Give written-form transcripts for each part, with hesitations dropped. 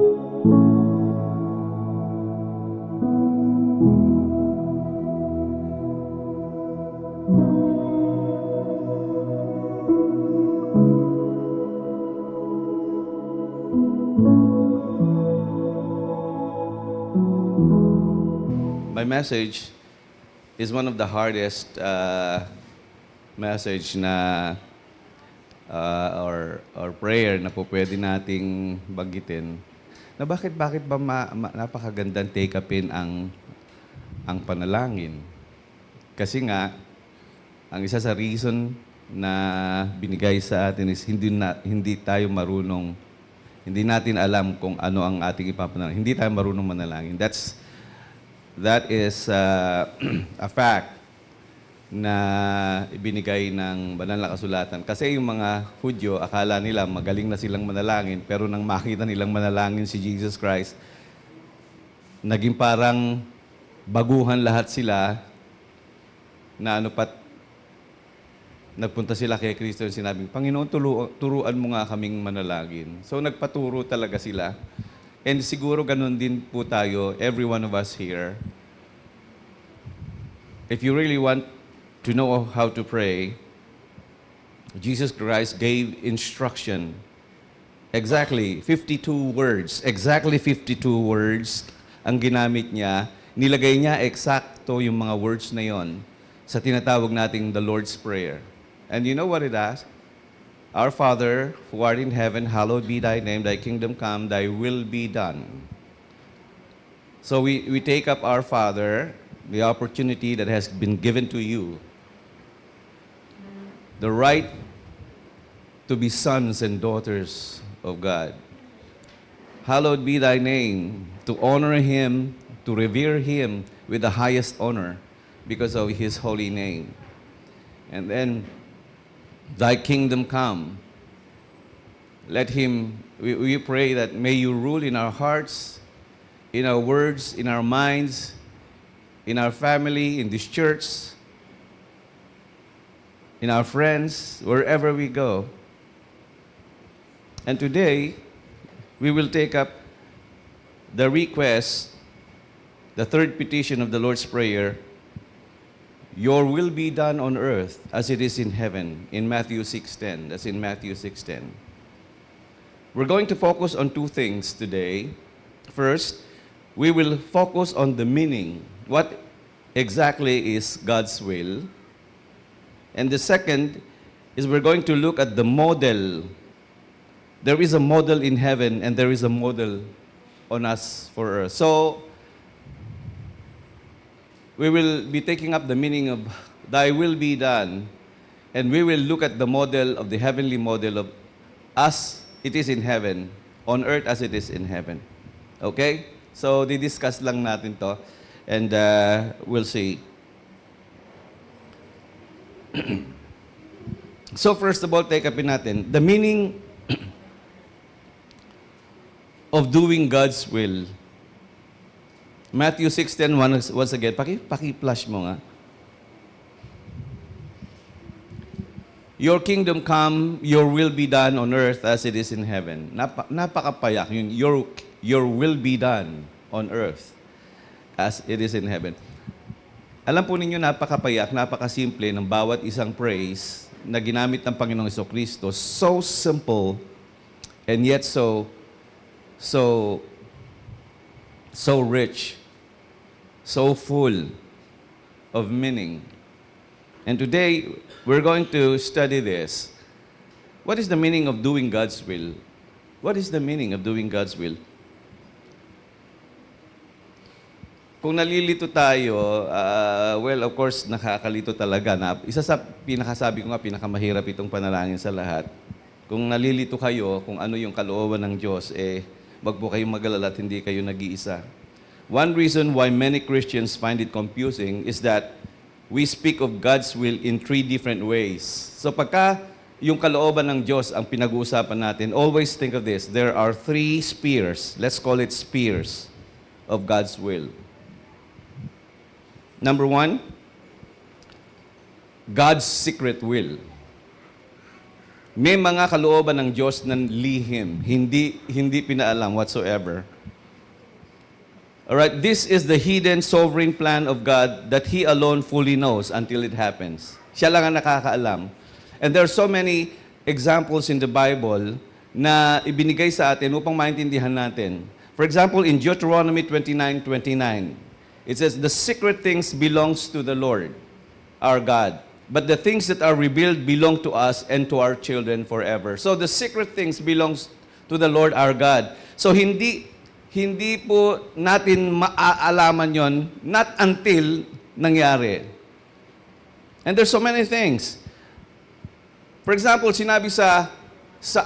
My message is one of the hardest message na or prayer na po pwede nating banggitin. Na bakit ba napakagandang take upin ang panalangin? Kasi nga ang isa sa reason na binigay sa atin is hindi tayo marunong, hindi natin alam kung ano ang ating ipapanalangin. Hindi tayo marunong manalangin. That is a fact na ibinigay ng banal na kasulatan. Kasi yung mga Hudyo, akala nila magaling na silang manalangin, pero nang makita nilang manalangin si Jesus Christ, naging parang baguhan lahat sila na nagpunta sila kay Kristo and sinabing, Panginoon, turuan mo nga kaming manalangin. So nagpaturo talaga sila. And siguro ganun din po tayo, every one of us here. If you really want to know how to pray, Jesus Christ gave instruction. Exactly 52 words. Exactly 52 words ang ginamit niya. Nilagay niya eksakto yung mga words na yon sa tinatawag nating the Lord's Prayer. And you know what it asks? Our Father, who art in heaven, hallowed be thy name, thy kingdom come, thy will be done. So we take up our Father, the opportunity that has been given to you, the right to be sons and daughters of God. Hallowed be thy name, to honor him, to revere him with the highest honor because of his holy name. And then, thy kingdom come. Let him, we pray that may you rule in our hearts, in our words, in our minds, in our family, in this church, in our friends, wherever we go. And today, we will take up the request, the third petition of the Lord's Prayer, your will be done on earth as it is in heaven, in Matthew 6:10. That's in Matthew 6:10. We're going to focus on two things today. First, we will focus on the meaning. What exactly is God's will? And the second is we're going to look at the model. There is a model in heaven and there is a model on us for earth. So, we will be taking up the meaning of thy will be done, and we will look at the model of the heavenly model of as it is in heaven, on earth as it is in heaven. Okay? So, didiscuss lang natin to, and we'll see. So, first of all, take upin natin, the meaning of doing God's will. Matthew 6:10, once again, paki-flash mo nga. Your kingdom come, your will be done on earth as it is in heaven. Napakapayak yun. Your will be done on earth as it is in heaven. Alam po ninyo, napakapayak, napakasimple ng bawat isang praise na ginamit ng Panginoong Jesucristo. So simple and yet so rich, so full of meaning. And today, we're going to study this. What is the meaning of doing God's will? What is the meaning of doing God's will? Kung nalilito tayo, well, of course, nakakalito talaga. Isa sa pinakasabi ko nga, pinakamahirap itong panalangin sa lahat. Kung nalilito kayo, kung ano yung kalooban ng Diyos, wag po kayong mag-alala at hindi kayo nag-iisa. One reason why many Christians find it confusing is that we speak of God's will in three different ways. So pagka yung kalooban ng Diyos ang pinag-uusapan natin, always think of this. There are three spheres. Let's call it spheres of God's will. Number one, God's secret will. May mga kalooban ng Diyos na lihim, hindi pinaalam whatsoever. Alright, this is the hidden sovereign plan of God that He alone fully knows until it happens. Siya lang ang nakakaalam. And there are so many examples in the Bible na ibinigay sa atin upang maintindihan natin. For example, in Deuteronomy 29:29, it says, "The secret things belongs to the Lord, our God. But the things that are revealed belong to us and to our children forever." So the secret things belongs to the Lord our God. So hindi po natin maaalaman yon not until nangyari. And there's so many things. For example, sinabi sa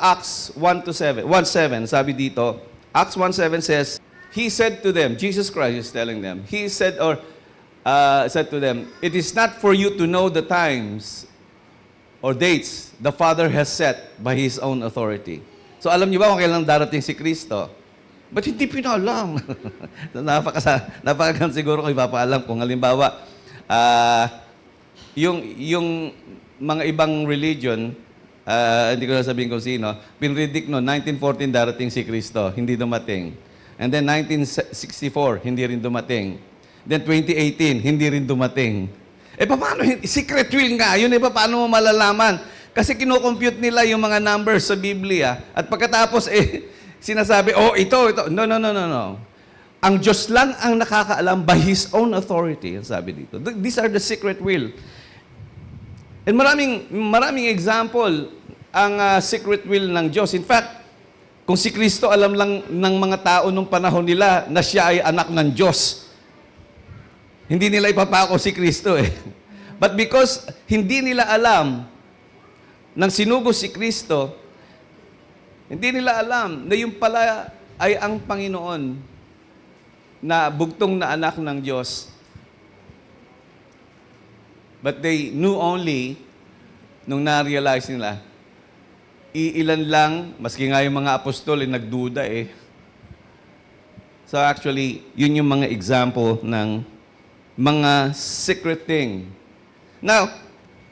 Acts 1:7, sabi dito, Acts 1:7 says, He said to them, Jesus Christ is telling them, He said said to them, "It is not for you to know the times or dates the Father has set by His own authority." So alam niyo ba kung kailan darating si Kristo? Ba't hindi pinaalam? Napakagan siguro kung ipapaalam. Kung halimbawa, yung mga ibang religion, hindi ko na sabihin kung sino, pinredict no, 1914 darating si Kristo, hindi dumating. And then 1964, hindi rin dumating. Then 2018, hindi rin dumating. Paano? Secret will nga. Yun, paano mo malalaman? Kasi kinocompute nila yung mga numbers sa Biblia. At pagkatapos, sinasabi, ito. No. Ang Diyos lang ang nakakaalam by His own authority, sabi dito. These are the secret will. And maraming example ang secret will ng Diyos. In fact, kung si Kristo alam lang ng mga tao nung panahon nila na siya ay anak ng Diyos, hindi nila ipapako si Kristo But because hindi nila alam nang sinugo si Kristo, hindi nila alam na yung pala ay ang Panginoon na bugtong na anak ng Diyos. But they knew only nung na-realize nila, iilan lang, maski nga yung mga apostol nagduda So actually, yun yung mga example ng mga secret thing. Now,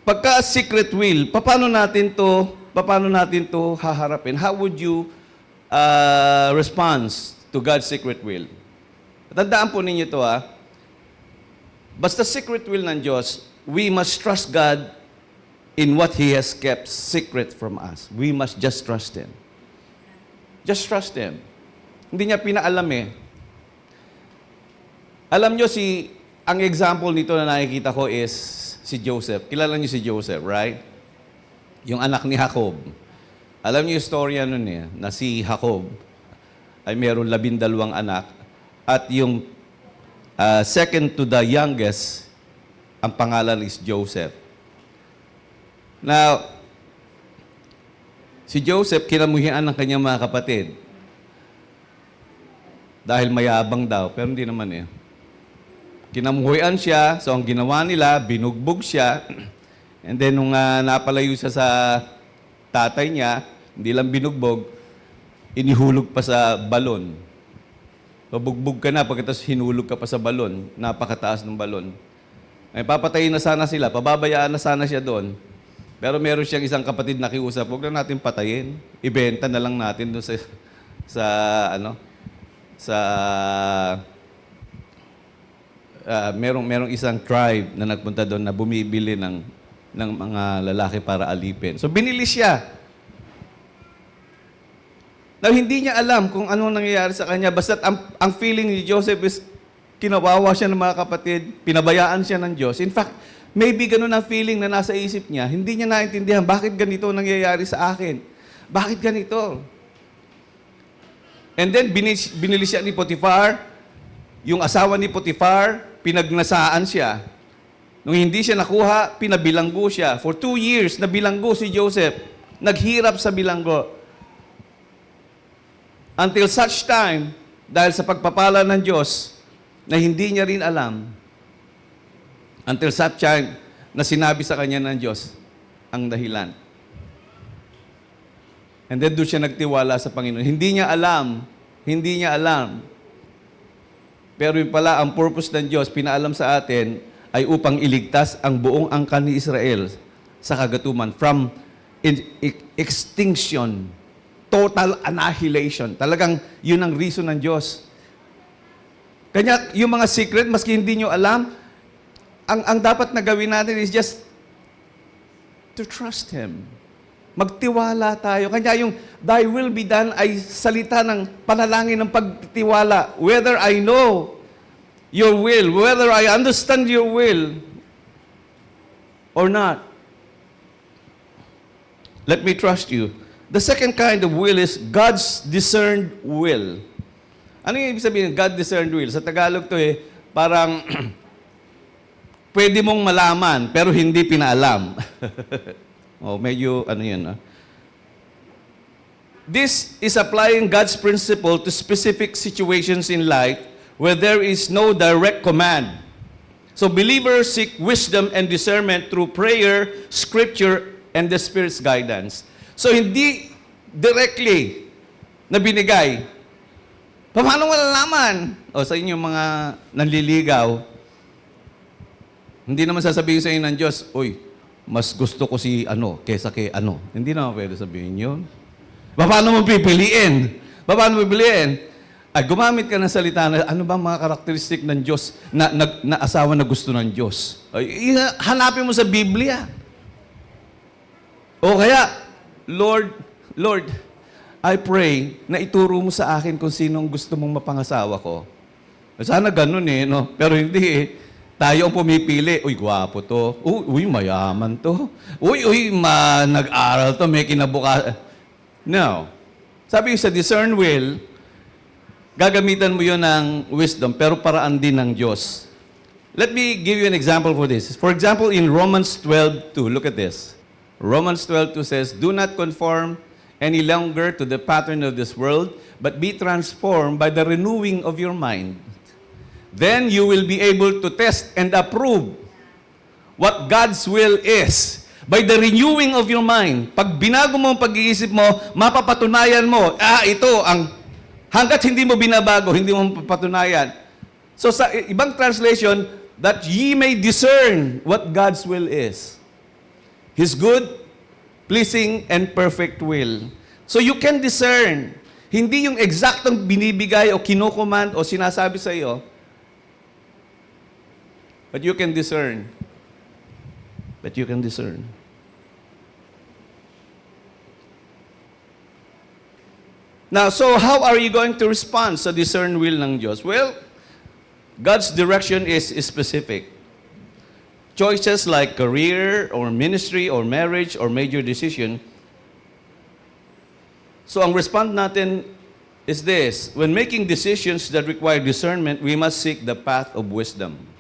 pagka secret will, paano natin to haharapin? How would you respond to God's secret will? Tandaan po ninyo to Basta secret will ng Diyos, we must trust God in what He has kept secret from us. We must just trust Him. Just trust Him. Hindi niya pinaalam Alam niyo ang example nito na nakikita ko is si Joseph. Kilala niyo si Joseph, right? Yung anak ni Jacob. Alam niyo yung storya nun na si Jacob ay meron 12 anak at yung second to the youngest, ang pangalan is Joseph. Now, si Joseph kinamuhian ng kanyang mga kapatid dahil mayabang daw, pero hindi naman Kinamuhian siya, so ang ginawa nila, binugbog siya. And then, nung napalayo siya sa tatay niya, hindi lang binugbog, inihulog pa sa balon. Pabugbog ka na, pagkatapos hinulog ka pa sa balon, napakataas ng balon. Ay, papatayin na sana sila, pababayaan na sana siya doon. Pero meron siyang isang kapatid na kiusap, huwag na natin patayin, ibenta na lang natin doon merong isang tribe na nagpunta doon na bumibili ng mga lalaki para alipin. So, binili siya. Now, hindi niya alam kung anong nangyayari sa kanya. Basta ang feeling ni Joseph is kinawawa siya ng mga kapatid, pinabayaan siya ng Diyos. In fact, maybe ganun ang feeling na nasa isip niya. Hindi niya naintindihan, bakit ganito nangyayari sa akin? Bakit ganito? And then, binili siya ni Potiphar. Yung asawa ni Potiphar, pinagnasaan siya. Nung hindi siya nakuha, pinabilanggo siya. For 2 years, nabilanggo si Joseph. Naghirap sa bilanggo. Until such time, dahil sa pagpapala ng Diyos, na hindi niya rin alam, until such time, na sinabi sa kanya ng Diyos, ang dahilan. And then doon siya nagtiwala sa Panginoon. Hindi niya alam. Pero yung pala, ang purpose ng Diyos, pinaalam sa atin, ay upang iligtas ang buong angkan ni Israel sa kagatuman from extinction, total annihilation. Talagang yun ang reason ng Diyos. Kanya, yung mga secret, maski hindi nyo alam, ang dapat na gawin natin is just to trust Him. Magtiwala tayo. Kanya yung thy will be done ay salita ng panalangin ng pagtiwala. Whether I know your will, whether I understand your will or not, let me trust you. The second kind of will is God's discerned will. Ano yung ibig sabihin ng God discerned will? Sa Tagalog to parang pwede mong malaman pero hindi pinaalam. Oh, medyo ano yun. This is applying God's principle to specific situations in life where there is no direct command. So believers seek wisdom and discernment through prayer, scripture, and the Spirit's guidance. So hindi directly na binigay. Paano malalaman? O sa inyong mga nanliligaw, hindi naman sasabihin sa inyo ng Diyos, uy, mas gusto ko si ano kesa kay ano. Hindi naman pwede sabihin yun. Paano mo pipiliin? Paano mo pipiliin? Ay, gumamit ka ng salita na ano ba mga karakteristik ng Diyos na asawa na gusto ng Diyos? Ay, hanapin mo sa Biblia. O kaya, Lord, I pray na ituro mo sa akin kung sinong gusto mong mapangasawa ko. Sana ganun no? Pero hindi Tayo ang pumipili. Uy, gwapo to. Uy, mayaman to. Uy, nag-aral to, may kinabukasan. No. Sabi sa discern will, gagamitan mo yun ng wisdom, pero paraan din ng Diyos. Let me give you an example for this. For example, in Romans 12:2, look at this. Romans 12:2 says, "Do not conform any longer to the pattern of this world, but be transformed by the renewing of your mind. Then you will be able to test and approve what God's will is." By the renewing of your mind. Pag binago mo ang pag-iisip mo, mapapatunayan mo, ito ang, hanggat hindi mo binabago, hindi mo mapapatunayan. So sa ibang translation, that ye may discern what God's will is. His good, pleasing, and perfect will. So you can discern. Hindi yung eksaktong binibigay o kinukomand o sinasabi sa iyo, but you can discern. But you can discern. Now, so how are you going to respond sa discern will ng Diyos? Well, God's direction is specific. Choices like career or ministry or marriage or major decision. So ang response natin is this: when making decisions that require discernment, we must seek the path of wisdom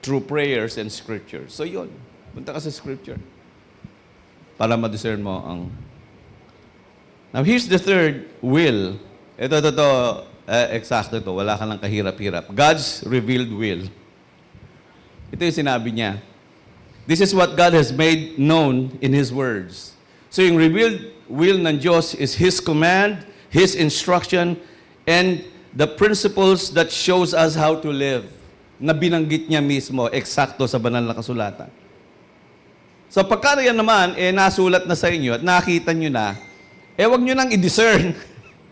through prayers and scripture. So yun, punta ka sa scripture para ma-discern mo ang... Now here's the third will. Ito, eksakto ito, wala ka lang kahirap-hirap. God's revealed will. Ito yung sinabi niya. This is what God has made known in His words. So yung revealed will ng Diyos is His command, His instruction, and the principles that shows us how to live, na binanggit niya mismo, eksakto sa banal na kasulatan. So pagka yan naman, nasulat na sa inyo at nakita nyo na, wag nyo nang i-discern.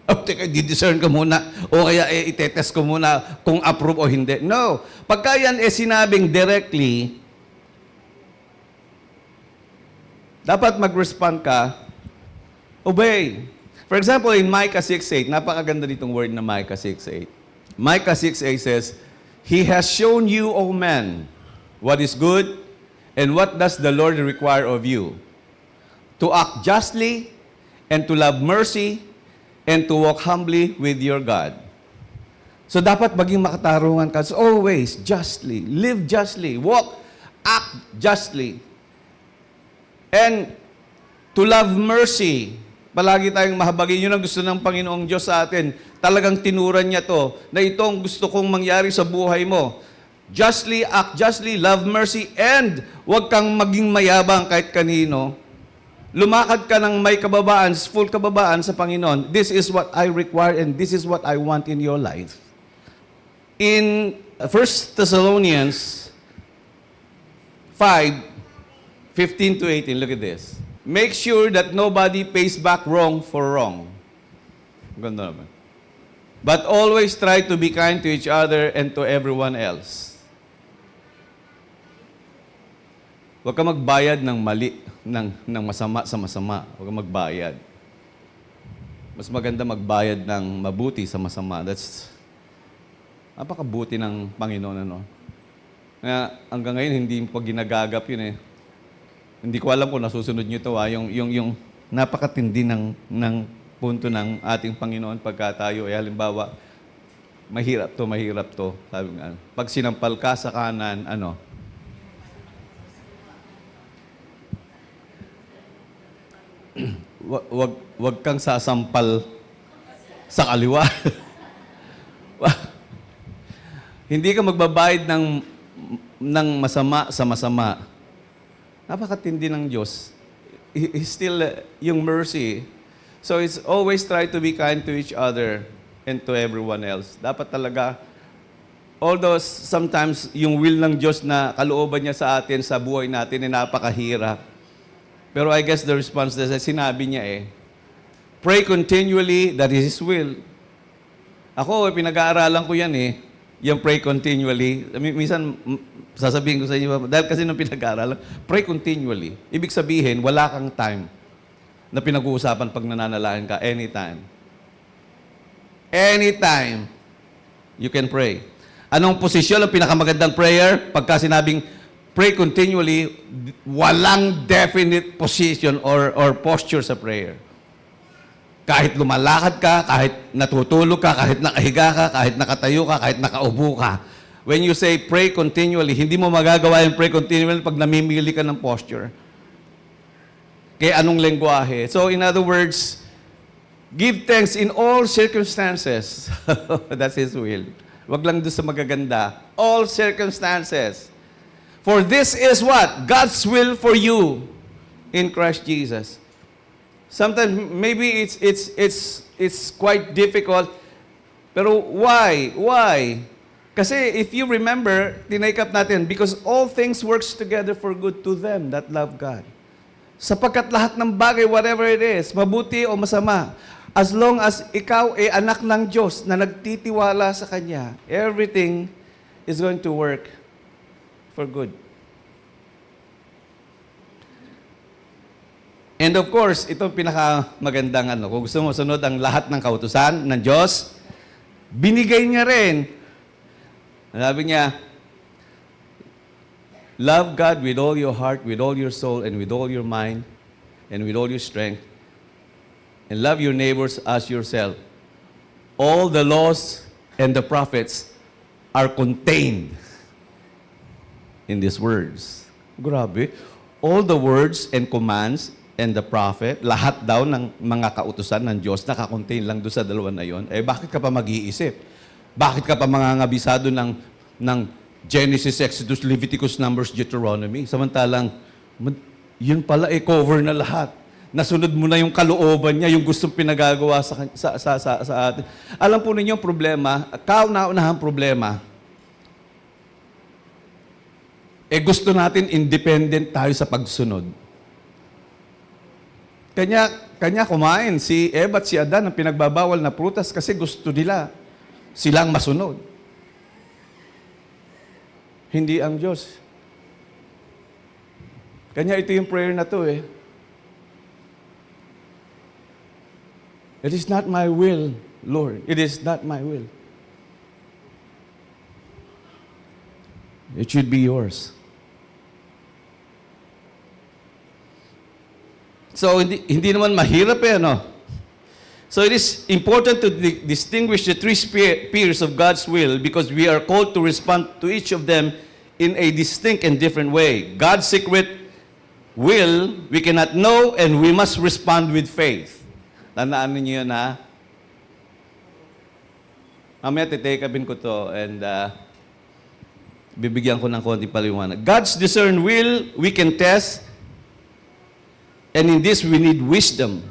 Teka, di-discern ka muna. O kaya itetest ko muna kung approve o hindi. No. Pagka yan sinabing directly, dapat mag-respond ka, obey. For example, in Micah 6:8, napakaganda ditong word na Micah 6:8. Micah 6:8 says, "He has shown you, O man, what is good, and what does the Lord require of you? To act justly, and to love mercy, and to walk humbly with your God." So dapat maging makatarungan ka. So always, justly, live justly, act justly, and to love mercy. Palagi tayong mahabagin. Yun ang gusto ng Panginoong Diyos sa atin. Talagang tinuran niya to, na ito ang gusto kong mangyari sa buhay mo. Justly, act justly, love mercy, and huwag kang maging mayabang kahit kanino. Lumakad ka ng may kababaan, full kababaan sa Panginoon. This is what I require and this is what I want in your life. In 1 Thessalonians 5:15 15 to 18, look at this. Make sure that nobody pays back wrong for wrong. Ganda naman. But always try to be kind to each other and to everyone else. Huwag ka magbayad ng mali, ng masama sa masama. Huwag ka magbayad. Mas maganda magbayad ng mabuti sa masama. That's napakabuti ng Panginoon, ano? Kaya hanggang ngayon, hindi pa ginagagap yun eh. Hindi ko alam kung nasusunod nyo ito, yung napakatindi ng punto ng ating Panginoon pagka tayo, halimbawa, mahirap to. Sabi nga, pag sinampal ka sa kanan, ano? wag kang sasampal sa kaliwa. Hindi ka magbabayad ng masama sa masama. Napakatindi ng Diyos. He's still yung mercy. So it's always try to be kind to each other and to everyone else. Dapat talaga, although sometimes yung will ng Diyos na kalooban niya sa atin, sa buhay natin, ay napakahirap. Pero I guess the response na sinabi niya pray continually that is His will. Ako, pinag-aaralan ko yan yung pray continually. Minsan, sasabihin ko sa inyo, dahil kasi nung pinag-aaralan, pray continually. Ibig sabihin, wala kang time na pinag-uusapan pag nananalangin ka, anytime. Anytime, you can pray. Anong posisyon ang pinakamagandang prayer? Pagka sinabing, pray continually, walang definite position or posture sa prayer. Kahit lumalakad ka, kahit natutulog ka, kahit nakahiga ka, kahit nakatayo ka, kahit nakaupo ka. When you say pray continually, hindi mo magagawa yung pray continually pag namimili ka ng posture. Kaya anong lengguwahe? So in other words, give thanks in all circumstances. That's His will. Wag lang doon sa magaganda. All circumstances. For this is what? God's will for you in Christ Jesus. Sometimes maybe it's quite difficult. Pero why? Why? Kasi if you remember, tinake up natin, because all things works together for good to them that love God. Sapagkat lahat ng bagay, whatever it is, mabuti o masama, as long as ikaw ay anak ng Diyos na nagtitiwala sa Kanya, everything is going to work for good. And of course, ito pinakamagandang kung gusto mo sunod ang lahat ng kautusan ng Diyos, binigay niya rin. Sabi niya, love God with all your heart, with all your soul, and with all your mind, and with all your strength. And love your neighbors as yourself. All the laws and the prophets are contained in these words. Grabe. All the words and commands and the prophet, lahat daw ng mga kautusan ng Diyos, nakakontain lang doon sa dalawa na yon. Bakit ka pa mag-iisip? Bakit ka pa mangangabisado ng Genesis, Exodus, Leviticus, Numbers, Deuteronomy? Samantalang, yun pala cover na lahat. Nasunod mo na yung kalooban niya, yung gustong pinagagawa sa atin. Alam po ninyo ang problema, kauna-unahang problema, gusto natin independent tayo sa pagsunod. Kanya kumain si Eva at si Adan ng pinagbabawal na prutas kasi gusto nila silang masunod. Hindi ang Diyos. Kanya ito yung prayer na to It is not my will, Lord. It is not my will. It should be yours. So, hindi naman mahirap So, it is important to distinguish the three spheres of God's will because we are called to respond to each of them in a distinct and different way. God's secret will, we cannot know and we must respond with faith. Tandaan niyo yun, ha? Mamaya titake upin ko to and bibigyan ko ng konting paliwanag. God's discerned will, we can test, and in this we need wisdom.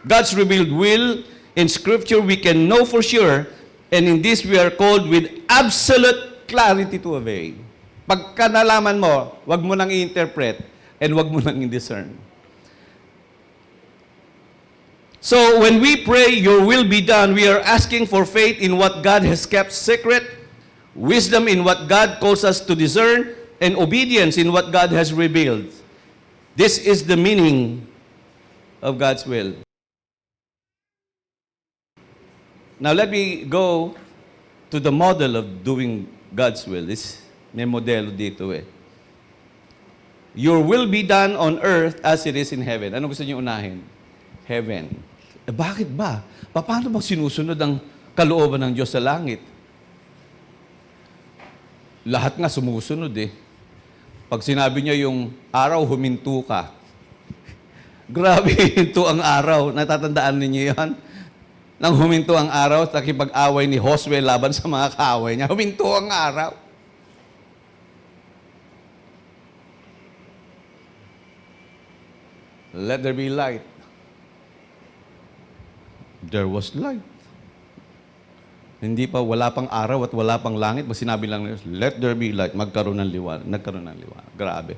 God's revealed will, in Scripture we can know for sure, and in this we are called with absolute clarity to obey. Pagka nalaman mo, wag mo nang i-interpret. And wag mo nang i-discern. So, when we pray, your will be done, we are asking for faith in what God has kept secret, wisdom in what God calls us to discern, and obedience in what God has revealed. This is the meaning of God's will. Now, let me go to the model of doing God's will. May modelo dito eh. Your will be done on earth as it is in heaven. Ano gusto niyo unahin? Heaven. Bakit ba? Paano ba sinusunod ang kalooban ng Diyos sa langit? Lahat nga sumusunod eh. Pag sinabi niya yung araw, huminto ka. Grabe, hinto ang araw. Natatandaan ninyo yan? Nang huminto ang araw, nakipag-away ni Josue laban sa mga kaaway niya. Huminto ang araw. Let there be light. There was light. Hindi pa, wala pang araw at wala pang langit. Sinabi lang, let there be light. Magkaroon ng liwanag. Nagkaroon ng liwanag. Grabe.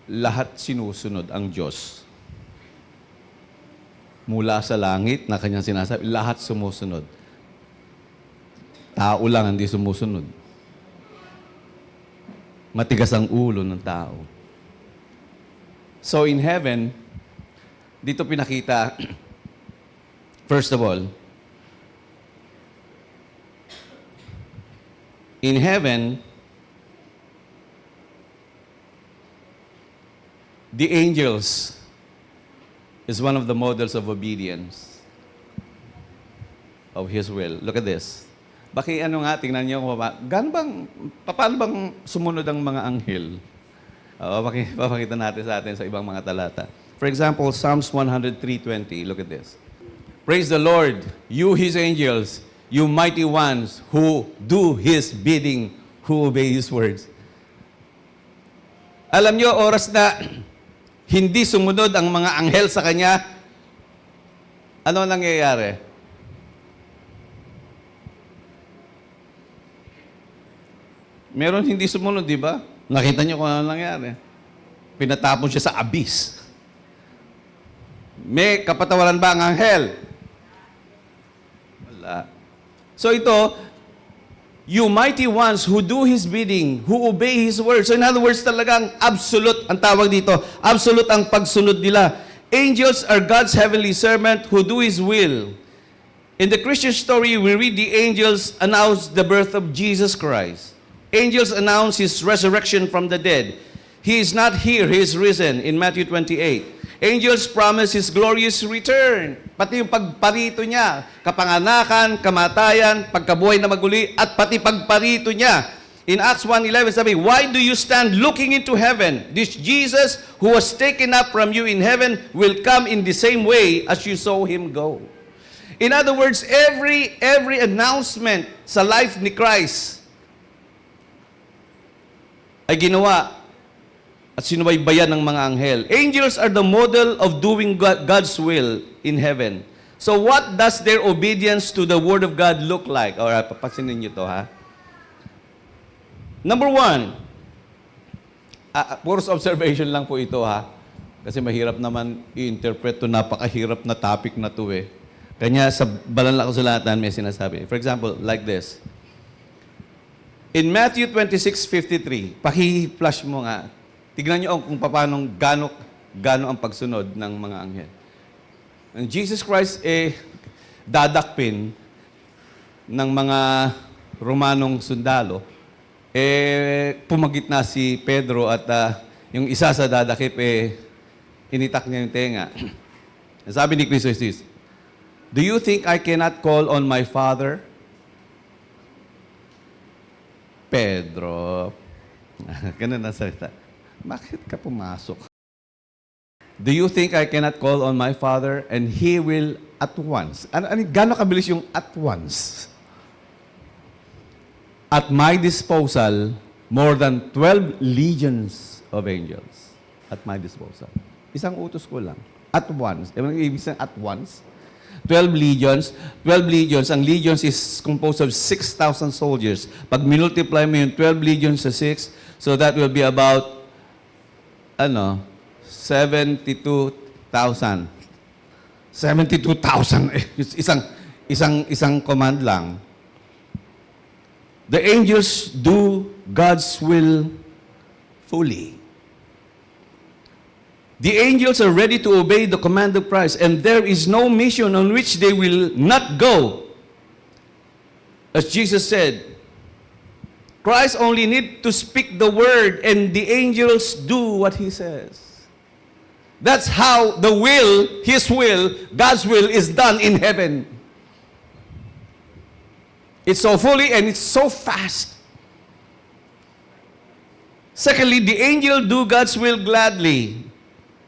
Lahat sinusunod ang Diyos. Mula sa langit na kanyang sinasabi, lahat sumusunod. Tao lang hindi sumusunod. Matigas ang ulo ng tao. So in heaven, dito pinakita, first of all, in heaven, the angels is one of the models of obedience of His will. Look at this. Ano nga, tingnan niyo, paano bang sumunod ang mga anghel? Papakita natin sa atin sa ibang mga talata. For example, Psalms 103:20. Look at this. Praise the Lord, you His angels, you mighty ones who do His bidding, who obey His words. Alam niyo, oras na hindi sumunod ang mga anghel sa Kanya, ano nangyayari? Meron hindi sumunod, di ba? Nakita niyo kung ano nangyari. Pinatapon siya sa abyss. May kapatawaran ba ang anghel? Wala. So ito, you mighty ones who do His bidding, who obey His word. So in other words, talagang absolute, ang tawag dito, absolute ang pagsunod nila. Angels are God's heavenly servant who do His will. In the Christian story, we read the angels announce the birth of Jesus Christ. Angels announce His resurrection from the dead. He is not here, He is risen in Matthew 28. Angels promise His glorious return. Pati yung pagparito niya, kapanganakan, kamatayan, pagkabuhay na maguli, at pati pagparito niya. In Acts 1:11 sabi, why do you stand looking into heaven? This Jesus who was taken up from you in heaven will come in the same way as you saw Him go. In other words, every announcement sa life ni Christ ay ginawa at sinubaybayan ng mga anghel. Angels are the model of doing God's will in heaven. So what does their obedience to the Word of God look like? Alright, papansinin niyo to ha. Number one, purus observation lang po ito ha. Kasi mahirap naman i-interpret to, napakahirap na topic na to eh. Kanya sa Banal na Kasulatan may sinasabi. For example, like this. In Matthew 26:53, paki-flash mo nga. Tignan niyo kung paano gaano ang pagsunod ng mga anghel. Ang Jesus Christ dadakpin ng mga Romanong sundalo. Pumagit na si Pedro at yung isa sa dadakip initak niya yung tenga. Sabi ni Kristo Jesus, do you think I cannot call on my Father? Pedro. Ganun na salita. Bakit ka pumasok? Do you think I cannot call on my Father and He will at once? Gano'ng kabilis yung at once? At my disposal, more than 12 legions of angels. At my disposal. Isang utos ko lang. At once. Ibig sabihin at once? 12 legions. 12 legions. Ang legions is composed of 6,000 soldiers. Pag minultiply mo yung 12 legions sa 6, so that will be about 72,000. 72,000. Isang command lang. The angels do God's will fully. The angels are ready to obey the command of Christ, and there is no mission on which they will not go. As Jesus said, Christ only need to speak the word, and the angels do what He says. That's how the will, His will, God's will is done in heaven. It's so fully and it's so fast. Secondly, the angel do God's will gladly.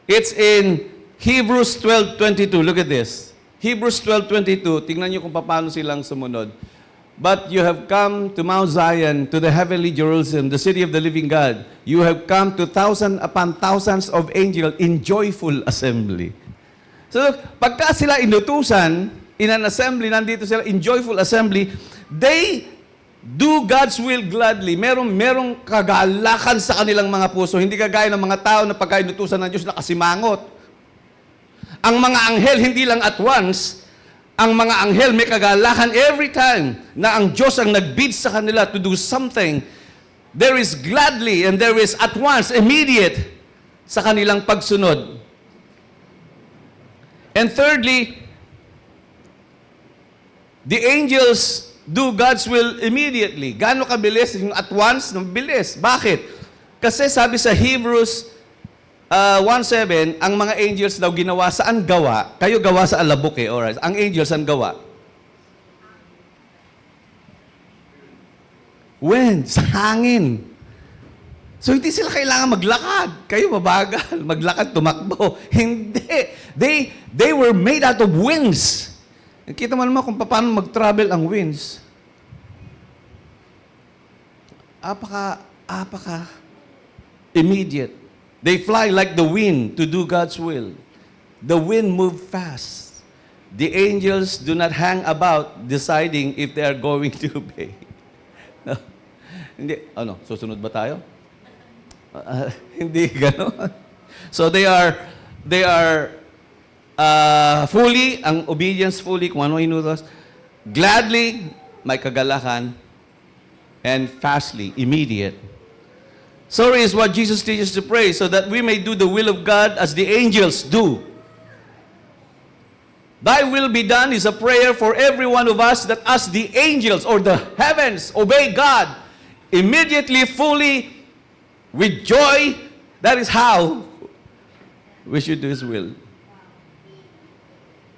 It's in Hebrews 12:22. Look at this. Hebrews 12:22. Tingnan niyo kung paano silang sumunod. But you have come to Mount Zion, to the heavenly Jerusalem, the city of the living God. You have come to thousands upon thousands of angels in joyful assembly. So, pagka sila inutusan, in an assembly, nandito sila in joyful assembly, they do God's will gladly. Merong kagalakan sa kanilang mga puso. Hindi kagaya ng mga tao na pagka inutusan ng Diyos nakasimangot. Ang mga anghel, hindi lang at once, ang mga anghel may kagalakan every time na ang Diyos ang nagbid sa kanila to do something. There is gladly and there is at once, immediate sa kanilang pagsunod. And thirdly, the angels do God's will immediately. Gaano kabilis? Yung at once, bilis. Bakit? Kasi sabi sa Hebrews 1:7, ang mga angels daw ginawa saan gawa? Kayo gawa sa alabok eh, alright. Ang angels saan gawa? Wind, sa hangin. So hindi sila kailangan maglakad. Kayo mabagal, maglakad, tumakbo. Hindi. They were made out of wings. Kita mo naman kung paano mag-travel ang winds. Apaka immediate. They fly like the wind to do God's will. The wind moves fast. The angels do not hang about deciding if they are going to obey. No. Hindi. Ano, susunod ba tayo? Hindi gano'n. So they are fully, ang obedience fully, kung ano inutos, gladly, may kagalakan, and fastly, immediate. So is what Jesus teaches to pray, so that we may do the will of God as the angels do. Thy will be done is a prayer for every one of us, that as the angels or the heavens obey God, immediately, fully, with joy, that is how we should do His will.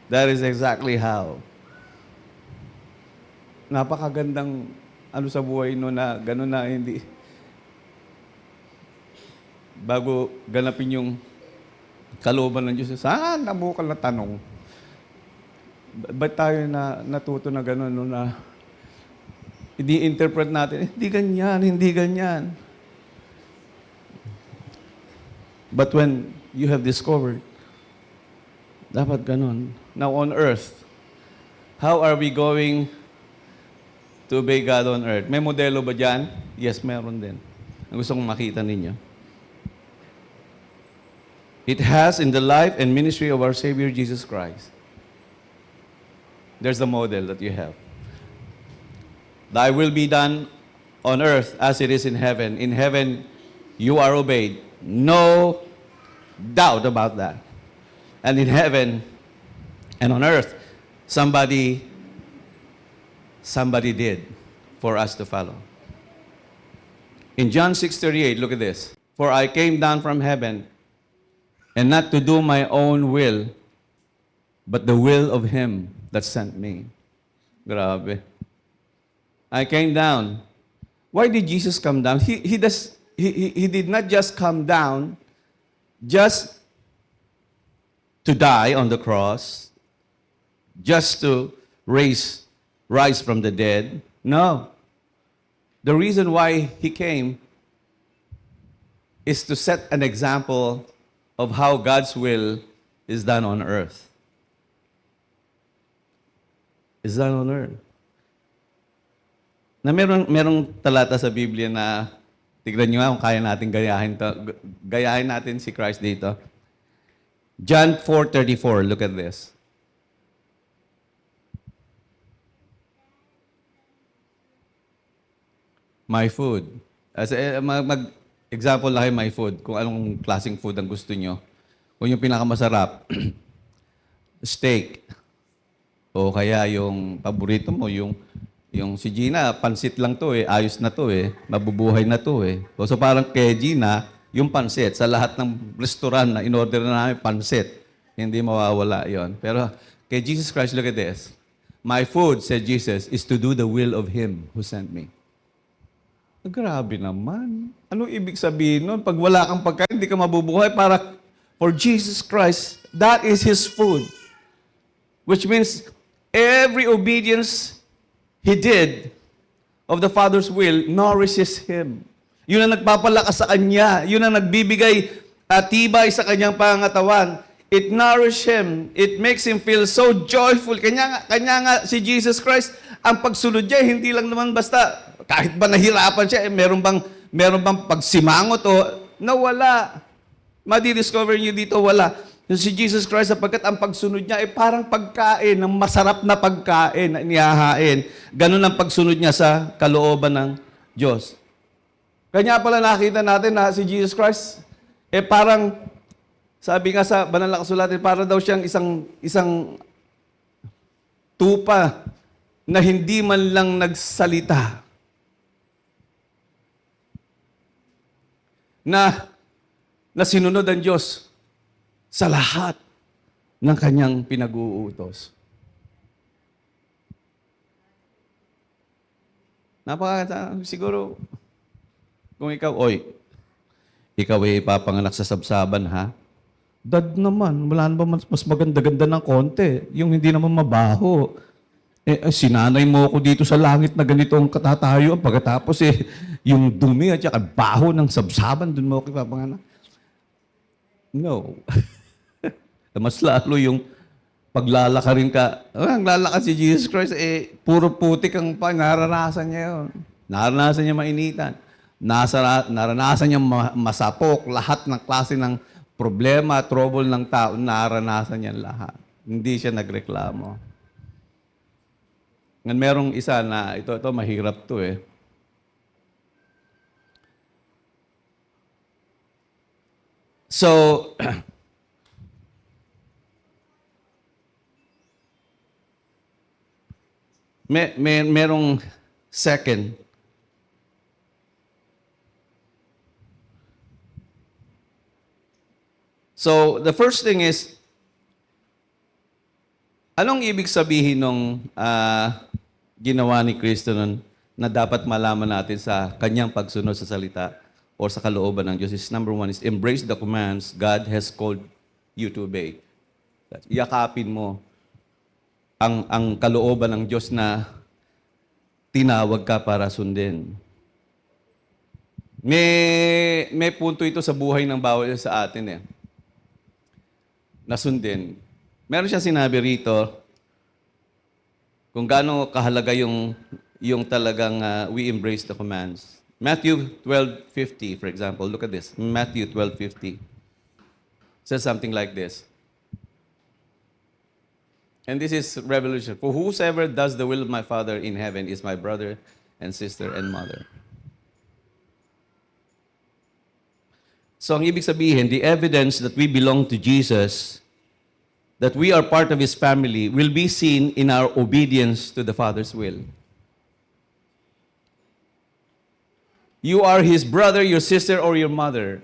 That is exactly how. Napakagandang ano sa buhay no na gano'n na hindi. Bago ganapin yung kalooban ng Diyos, saan nabukal na tanong? Ba't tayo natuto na gano'n no na i-interpret natin, hindi ganyan, hindi ganyan. But when you have discovered, dapat ganon. Now on earth, how are we going to obey God on earth? May modelo ba dyan? Yes, meron din. Ang gusto kong makita ninyo. It has in the life and ministry of our Savior Jesus Christ. There's the model that you have. Thy will be done on earth as it is in heaven. In heaven, you are obeyed. No doubt about that. And in heaven and on earth, somebody did for us to follow. In John 6:38, look at this. For I came down from heaven, and not to do my own will, but the will of Him that sent me. Grabe. I came down. Why did Jesus come down? He did not just come down just to die on the cross, just to rise from the dead. No. The reason why He came is to set an example of how God's will is done on earth. Is done on earth. Na merong talata sa Biblia na tignan nyo nga kung kaya natin gayahin natin si Christ dito. John 4:34, look at this. My food. Example lang kayo, my food. Kung anong klaseng food ang gusto nyo. Kung yung pinakamasarap, steak. O kaya yung paborito mo, yung si Gina, pansit lang to eh. Ayos na to eh. Mabubuhay na to eh. So parang kay Gina, yung pansit. Sa lahat ng restaurant na in-order na namin pansit. Hindi mawawala yon. Pero kay Jesus Christ, look at this. My food, said Jesus, is to do the will of Him who sent me. Grabe naman. Anong ibig sabihin nun? Pag wala kang pagkain, hindi ka mabubuhay. Para for Jesus Christ, that is His food. Which means, every obedience He did of the Father's will nourishes Him. Yun ang nagpapalakas sa Kanya. Yun ang nagbibigay tibay sa Kanyang pangatawan. It nourishes Him. It makes Him feel so joyful. Kanya nga si Jesus Christ, ang pagsunod niya, hindi lang naman basta, kahit ba nahirapan siya, meron bang pagsimangot o nawala. Madi-discover niyo dito, wala. Yung si Jesus Christ, sapagkat ang pagsunod niya ay parang pagkain, ng masarap na pagkain na inihahain. Ganun ang pagsunod niya sa kalooban ng Diyos. Kanya pala nakita natin na si Jesus Christ, parang, sabi nga sa banal na kasulatan, para daw siyang isang tupa na hindi man lang nagsalita. Na sinunod ang Diyos sa lahat ng kanyang pinag-uutos. Siguro, kung ikaw ay ipapanganak sa sabsaban, ha? Dad naman, wala na ba mas maganda-ganda ng konti? Yung hindi naman mabaho. Sinanay mo ako dito sa langit na ganito ang katatayo. Pagkatapos yung dumi at saka baho ng sabsaban, dun mo ako ipapanganak. No. Mas lalo yung paglalakarin ka. Ang lalakas si Jesus Christ, puro putik ang naranasan niya yun. Naranasan niya mainitan. Naranasan niya masapok. Lahat ng klase ng problema, trouble ng tao, naranasan niya lahat. Hindi siya nagreklamo. Ngayon merong isa na, ito mahirap to eh. So, merong second. So, the first thing is, anong ibig sabihin nung ginawa ni Kristo nun na dapat malaman natin sa kanyang pagsunod sa salita o sa kalooban ng Diyos? Is number one is embrace the commands God has called you to obey. Yakapin mo ang kalooban ng Diyos na tinawag ka para sundin. May punto ito sa buhay ng bawat isa sa atin eh. Nasundin. Meron siyang sinabi rito kung gaano kahalaga yung talagang we embrace the commands. Matthew 12:50, for example. Look at this. Matthew 12:50 says something like this. And this is revolution. For whosoever does the will of my Father in heaven is my brother and sister and mother. So ang ibig sabihin, the evidence that we belong to Jesus, that we are part of His family, will be seen in our obedience to the Father's will. You are His brother, your sister, or your mother.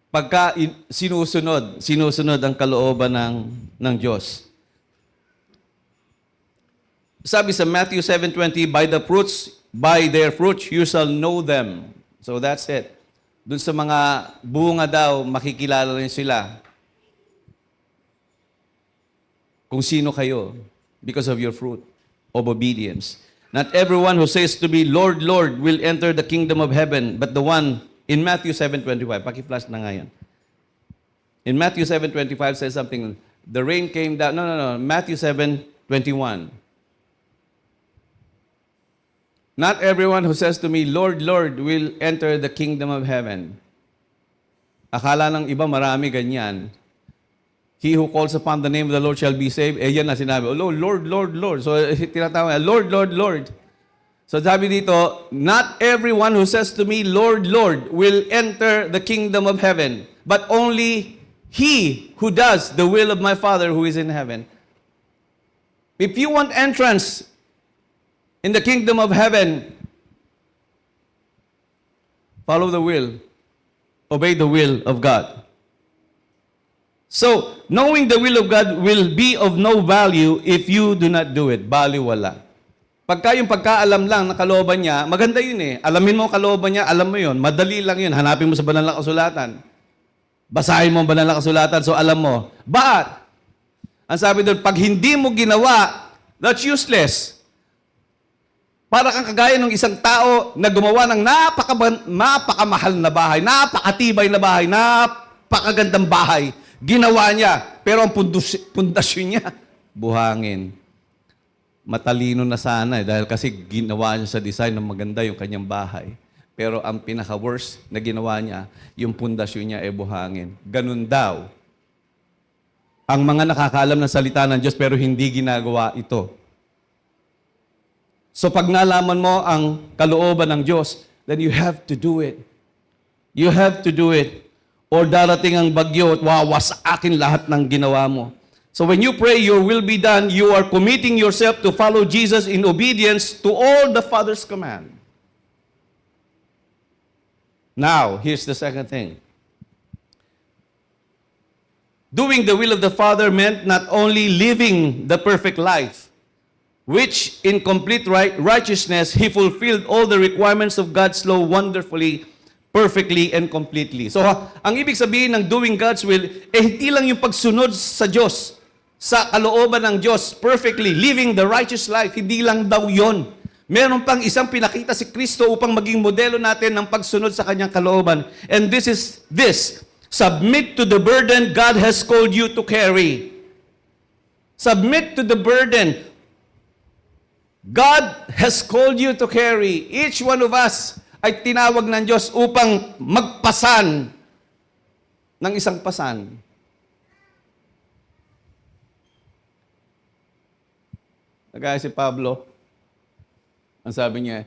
Pagka sinusunod ang kalooban ng Diyos. Sabi sa Matthew 7:20, by their fruits you shall know them. So that's it. Dun sa mga bunga daw, makikilala rin sila kung sino kayo because of your fruit of obedience. Not everyone who says to me, Lord, Lord, will enter the kingdom of heaven, but the one in Matthew 7:25. Paki-flash na nga yan. In Matthew 7:25 says something, the rain came down. No. Matthew 7:21. Not everyone who says to me, Lord, Lord, will enter the kingdom of heaven. Akala ng iba marami ganyan. He who calls upon the name of the Lord shall be saved. Eh, yan na sinabi. Oh, Lord, Lord, Lord, Lord. So, tinatawag niya, Lord, Lord, Lord. So, sabi dito, not everyone who says to me, Lord, Lord, will enter the kingdom of heaven, but only he who does the will of my Father who is in heaven. If you want entrance in the kingdom of heaven, follow the will, obey the will of God. So, knowing the will of God will be of no value if you do not do it. Baliwala. Pagka yung pagkaalam lang na kalooban niya, maganda yun eh. Alamin mo ang kalooban niya, alam mo yun. Madali lang yun. Hanapin mo sa banal na kasulatan. Basahin mo ang banal na kasulatan, so alam mo. But, ang sabi doon, pag hindi mo ginawa, that's useless. Para kang kagaya ng isang tao na gumawa ng napakamahal na bahay, napakatibay na bahay, napakagandang bahay. Ginawa niya, pero ang pundasyon niya, buhangin. Matalino na sana dahil kasi ginawa niya sa design ng maganda yung kanyang bahay. Pero ang pinaka-worst na ginawa niya, yung pundasyon niya ay buhangin. Ganun daw. Ang mga nakakaalam ng salita ng Diyos pero hindi ginagawa ito. So pag nalaman mo ang kalooban ng Diyos, then you have to do it. You have to do it. Or darating ang bagyo at wawasakin lahat ng ginawa mo. So when you pray, your will be done, you are committing yourself to follow Jesus in obedience to all the Father's command. Now, here's the second thing. Doing the will of the Father meant not only living the perfect life, which in complete righteousness, He fulfilled all the requirements of God's law wonderfully, perfectly, and completely. So, ang ibig sabihin ng doing God's will, hindi lang yung pagsunod sa Diyos, sa kalooban ng Diyos, perfectly, living the righteous life, hindi lang daw yon. Meron pang isang pinakita si Kristo upang maging modelo natin ng pagsunod sa kanyang kalooban. And this is this, submit to the burden God has called you to carry. Submit to the burden God has called you to carry. Each one of us ay tinawag ng Diyos upang magpasan ng isang pasan. Nagaya si Pablo, ang sabi niya,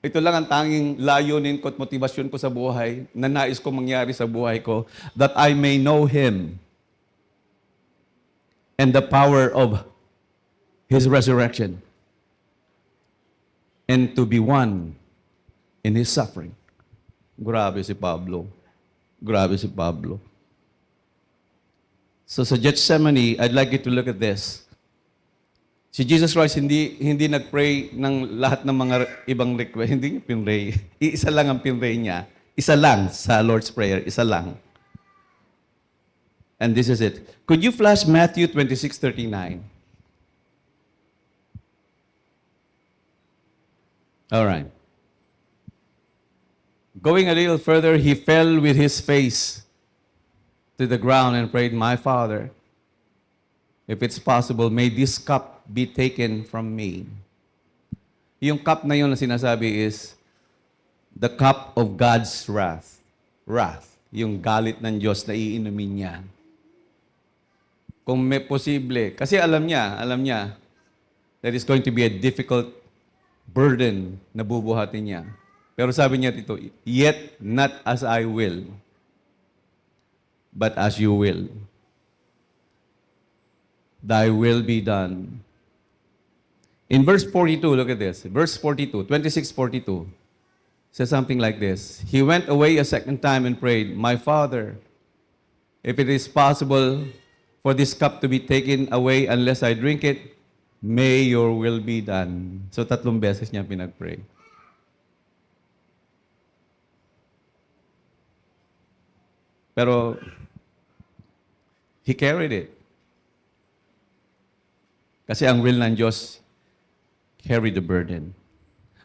ito lang ang tanging layunin ko at motibasyon ko sa buhay na nais ko mangyari sa buhay ko, that I may know Him and the power of His resurrection and to be one in His suffering. Grabe si Pablo. Grabe si Pablo. So sa Gethsemane, I'd like you to look at this. Si Jesus Christ hindi nag-pray ng lahat ng mga ibang request. Hindi niya pinray. Isa lang ang pinray niya. Isa lang sa Lord's Prayer. Isa lang. And this is it. Could you flash Matthew 26:39? All right. Going a little further, he fell with his face to the ground and prayed, "My Father, if it's possible, may this cup be taken from me." Yung cup na yun na sinasabi is the cup of God's wrath. Wrath. Yung galit ng Diyos na iinumin niya. Kung may posible, kasi alam niya that it's going to be a difficult burden na bubuhatin niya. Pero sabi niya dito, yet not as I will, but as you will. Thy will be done. In verse 42, look at this. Verse 42, 26:42, says something like this. He went away a second time and prayed, "My Father, if it is possible for this cup to be taken away unless I drink it, may your will be done." So 3 beses niya pinag-pray. Pero he carried it. Kasi ang will ng Diyos carry the burden.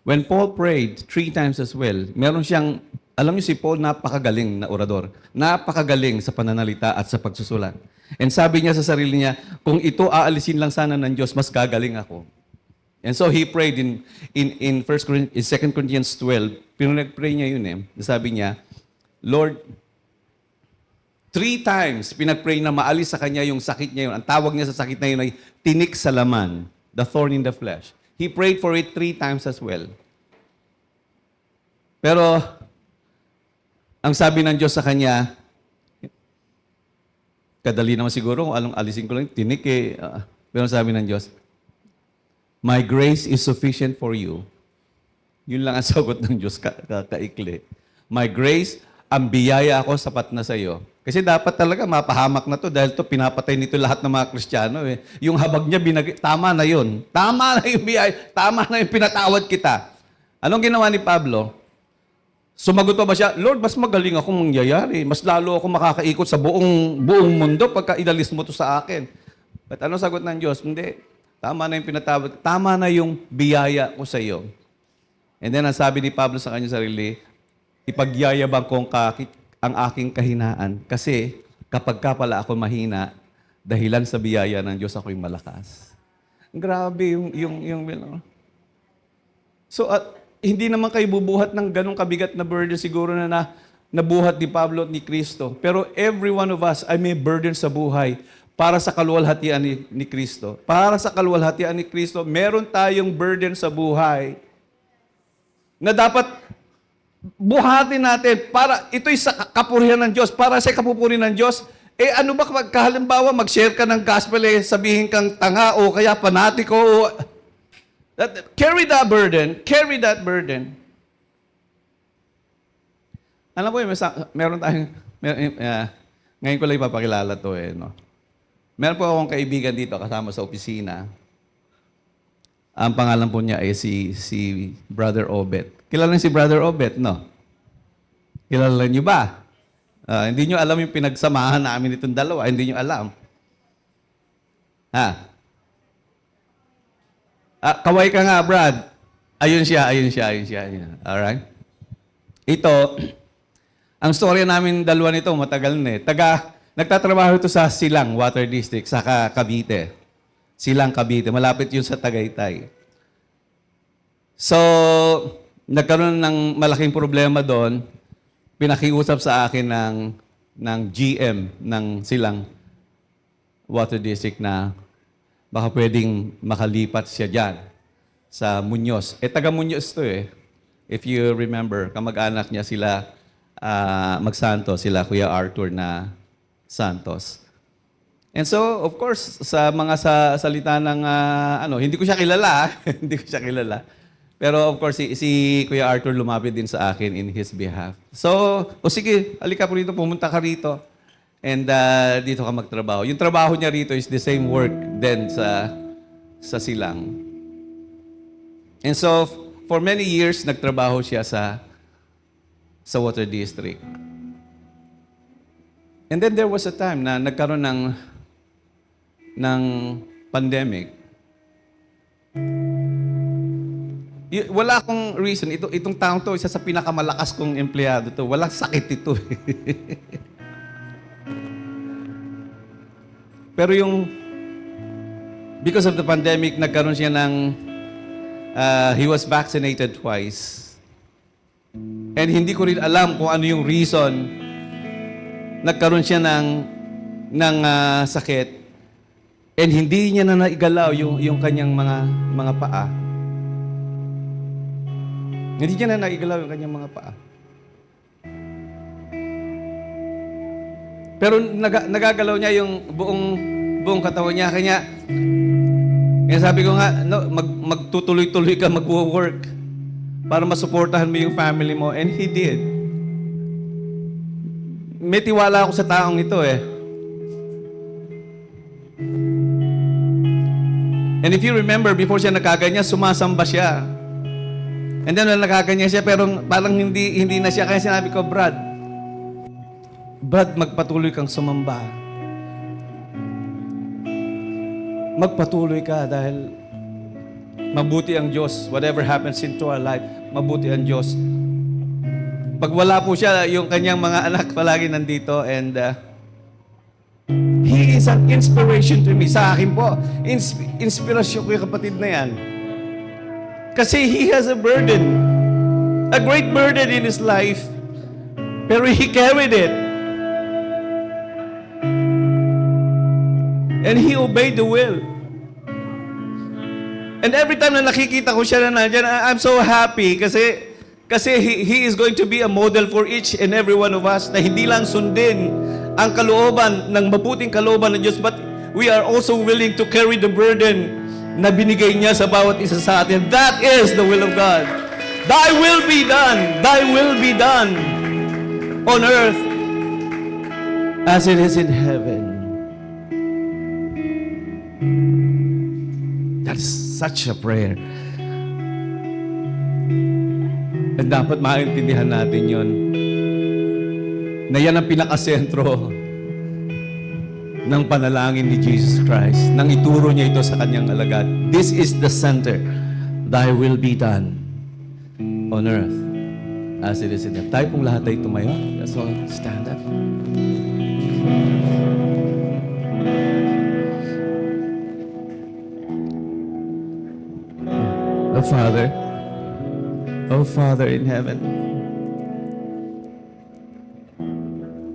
When Paul prayed 3 times as well, meron siyang, alam niyo si Paul, napakagaling na orador. Napakagaling sa pananalita at sa pagsusulat. And sabi niya sa sarili niya, kung ito aalisin lang sana ng Diyos, mas gagaling ako. And so he prayed in 2 Corinthians 12, pinag-pray niya yun eh. Sabi niya, Lord, 3 times, pinag-pray na maalis sa kanya yung sakit niya yun. Ang tawag niya sa sakit na yun ay tinik sa laman, the thorn in the flesh. He prayed for it 3 times as well. Pero, ang sabi ng Diyos sa kanya, kadali naman siguro kung anong alisin ko lang, tinik eh. Pero sabi ng Diyos, my grace is sufficient for you. Yun lang ang sagot ng Diyos, kaikli. My grace, ang biyaya ako, sapat na sa iyo. Kasi dapat talaga mapahamak na to dahil to pinapatay nito lahat ng mga Kristiyano. Eh. Yung habag niya, tama na yun. Tama na yung biyaya. Tama na yung pinatawad kita. Anong ginawa ni Pablo? Sumagot pa ba siya, Lord, mas magaling ako mangyayari. Mas lalo ako makakaikot sa buong mundo pagka inalis mo to sa akin. But anong sagot ng Diyos? Hindi. Tama na yung pinatawad. Tama na yung biyaya ko sa iyo. And then, ang sabi ni Pablo sa kanyang sarili, ipagyayabang kong ang aking kahinaan. Kasi kapag ka pala ako mahina, dahilan sa biyaya ng Diyos ako'y malakas. Grabe yung So, hindi naman kayo bubuhat ng ganong kabigat na burden siguro na nabuhat ni Pablo at ni Kristo. Pero every one of us ay may burden sa buhay para sa kaluwalhatian ni Kristo. Para sa kaluwalhatian ni Kristo, meron tayong burden sa buhay na dapat buhatin natin para ito'y sa kapurihan ng Diyos, para sa kapupuri ng Diyos. Eh ano ba halimbawa mag-share ka ng gospel sabihin kang tanga o kaya panatiko o carry that burden. Alam mo meron tayong ngayon ko lang ipapakilala to no. Meron po akong kaibigan dito kasama sa opisina. Ang pangalan po niya ay si Brother Obet. Kilala niyo si Brother Obet, no? Kilala niyo ba? Hindi niyo alam yung pinagsamahan namin itong dalawa. Hindi niyo alam. Kaway ka nga, Brad. Ayun siya. Alright? Ito, ang storya namin dalawa nito, matagal na nagtatrabaho ito sa Silang Water District, sa Cavite. Silang Cavite. Malapit yun sa Tagaytay. So, nagkaroon ng malaking problema doon. Pinakiusap sa akin ng GM ng Silang Water District na baka pwedeng makalipat siya dyan sa Muñoz. Taga Muñoz to If you remember, kamag-anak niya sila Magsantos, sila Kuya Arthur na Santos. And so, of course, sa mga salita ng hindi ko siya kilala. Hindi ko siya kilala. Pero of course, si Kuya Arthur lumapit din sa akin in his behalf. So, sige, halika po rito, pumunta ka rito. And dito ka magtrabaho. Yung trabaho niya rito is the same work din sa Silang. And so, for many years, nagtrabaho siya sa Water District. And then there was a time na nagkaroon ng pandemic. Wala akong reason. Itong taong to, isa sa pinakamalakas kong empleyado to. Walang sakit ito. Pero because of the pandemic, nagkaroon siya he was vaccinated twice. And hindi ko rin alam kung ano yung reason. Nagkaroon siya ng sakit. And hindi niya na naigalaw yung kanyang mga paa. Hindi niya na naigalaw yung kanyang mga paa. Pero nagagalaw niya yung buong katawan niya. Kaya sabi ko nga, magtutuloy-tuloy ka mag-work para masuportahan mo yung family mo. And he did. May tiwala ako sa taong ito And if you remember, before siya nagkaganya, sumasamba siya. And then, nagkaganya siya, pero parang hindi na siya. Kaya sinabi ko, Brad, magpatuloy kang sumamba. Magpatuloy ka dahil mabuti ang Diyos. Whatever happens into our life, mabuti ang Diyos. Pag wala po siya, yung kanyang mga anak palagi nandito and he is an inspiration to me. Sa akin po, inspirasyon ko yung kapatid na yan. Kasi he has a burden. A great burden in his life. Pero he carried it. And he obeyed the will. And every time na nakikita ko siya na nandyan, I'm so happy kasi he is going to be a model for each and every one of us na hindi lang sundin ang kalooban ng mabuting kalooban ng Diyos, but we are also willing to carry the burden na binigay niya sa bawat isa sa atin. That is the will of God. Thy will be done. Thy will be done on earth as it is in heaven. That is such a prayer. At dapat maintindihan natin yon na yan ang pinakasentro ng panalangin ni Jesus Christ, nang ituro niya ito sa kanyang alagad. This is the center. Thy will be done on earth as it is in heaven. Tayo pong lahat ay tumayo. Let's all stand up. Oh Father in heaven,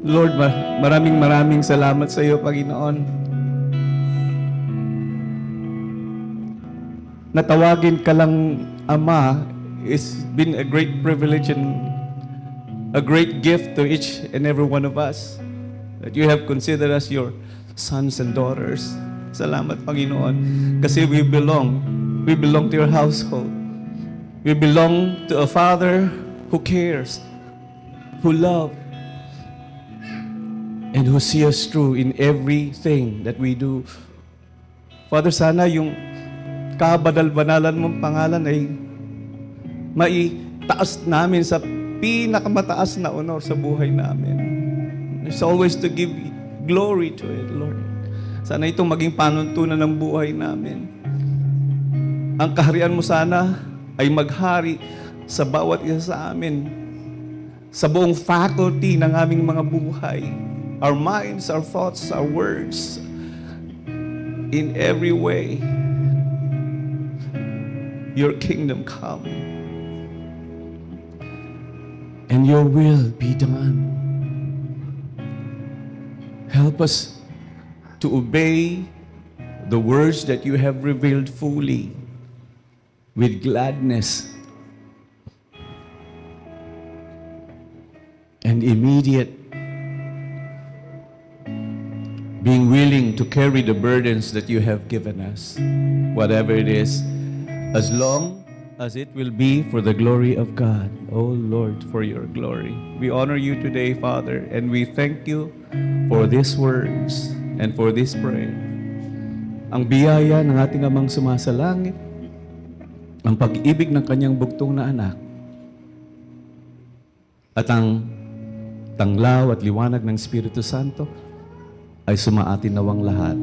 Lord, maraming salamat sa iyo, Panginoon. Natawagin ka lang Ama is been a great privilege and a great gift to each and every one of us, that you have considered us your sons and daughters. Salamat, Panginoon, kasi we belong to your household. We belong to a Father who cares, who loves, and who sees us through in everything that we do. Father, sana yung kabadal-banalan mong pangalan ay maitaas namin sa pinakamataas na honor sa buhay namin. It's always to give glory to it, Lord. Sana itong maging panuntunan ng buhay namin. Ang kaharian mo sana ay maghari sa bawat isa sa amin, sa buong faculty ng aming mga buhay. Our minds, our thoughts, our words, in every way, your kingdom come, and your will be done. Help us to obey the words that you have revealed fully with gladness and immediate being willing to carry the burdens that you have given us, whatever it is, as long as it will be for the glory of God. Oh Lord, for your glory. We honor you today, Father, and we thank you for these words and for this prayer. Ang biyaya ng ating Amang sumasalangit, ang pag-ibig ng kanyang bugtong na anak, at ang tanglaw at liwanag ng Espiritu Santo ay sumaatin nawang lahat.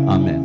Amen.